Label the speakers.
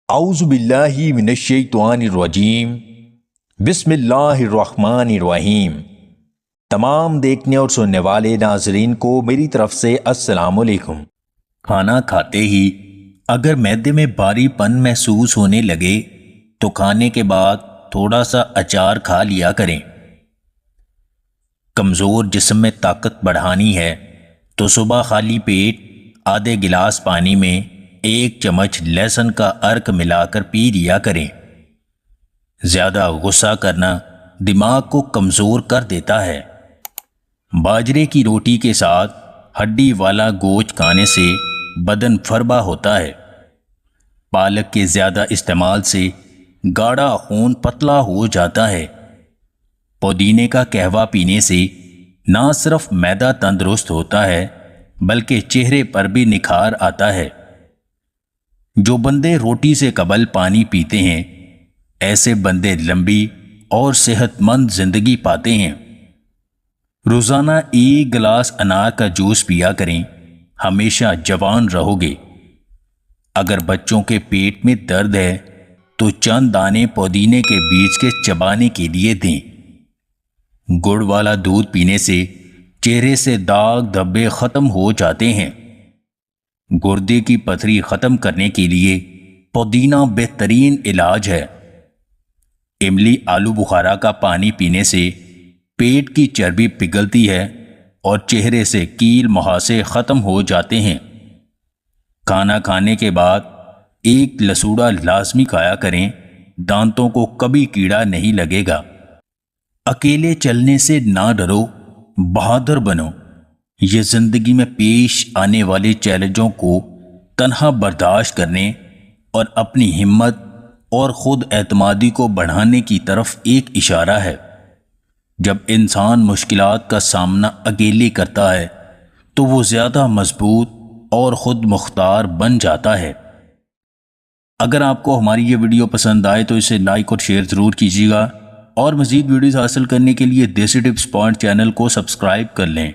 Speaker 1: اعوذ باللہ من الشیطان الرجیم بسم اللہ الرحمن الرحیم۔ تمام دیکھنے اور سننے والے ناظرین کو میری طرف سے السلام علیکم۔ کھانا کھاتے ہی اگر معدے میں بھاری پن محسوس ہونے لگے تو کھانے کے بعد تھوڑا سا اچار کھا لیا کریں۔ کمزور جسم میں طاقت بڑھانی ہے تو صبح خالی پیٹ آدھے گلاس پانی میں 1 چمچ لہسن کا عرق ملا کر پی لیا کریں۔ زیادہ غصہ کرنا دماغ کو کمزور کر دیتا ہے۔ باجرے کی روٹی کے ساتھ ہڈی والا گوشت کھانے سے بدن فربا ہوتا ہے۔ پالک کے زیادہ استعمال سے گاڑھا خون پتلا ہو جاتا ہے۔ پودینے کا قہوہ پینے سے نہ صرف معدہ تندرست ہوتا ہے بلکہ چہرے پر بھی نکھار آتا ہے۔ جو بندے روٹی سے قبل پانی پیتے ہیں ایسے بندے لمبی اور صحت مند زندگی پاتے ہیں۔ روزانہ 1 گلاس انار کا جوس پیا کریں، ہمیشہ جوان رہو گے۔ اگر بچوں کے پیٹ میں درد ہے تو چند دانے پودینے کے بیج کے چبانے کے لیے دیں۔ گڑ والا دودھ پینے سے چہرے سے داغ دھبے ختم ہو جاتے ہیں۔ گردے کی پتھری ختم کرنے کے لیے پودینہ بہترین علاج ہے۔ املی آلو بخارا کا پانی پینے سے پیٹ کی چربی پگھلتی ہے اور چہرے سے کیل مہاسے ختم ہو جاتے ہیں۔ کھانا کھانے کے بعد 1 لسوڑا لازمی کھایا کریں، دانتوں کو کبھی کیڑا نہیں لگے گا۔ اکیلے چلنے سے نہ ڈرو، بہادر بنو۔ یہ زندگی میں پیش آنے والے چیلنجوں کو تنہا برداشت کرنے اور اپنی ہمت اور خود اعتمادی کو بڑھانے کی طرف ایک اشارہ ہے۔ جب انسان مشکلات کا سامنا اکیلے کرتا ہے تو وہ زیادہ مضبوط اور خود مختار بن جاتا ہے۔ اگر آپ کو ہماری یہ ویڈیو پسند آئے تو اسے لائک اور شیئر ضرور کیجیے گا، اور مزید ویڈیوز حاصل کرنے کے لیے دیسی ٹپس پوائنٹ چینل کو سبسکرائب کر لیں۔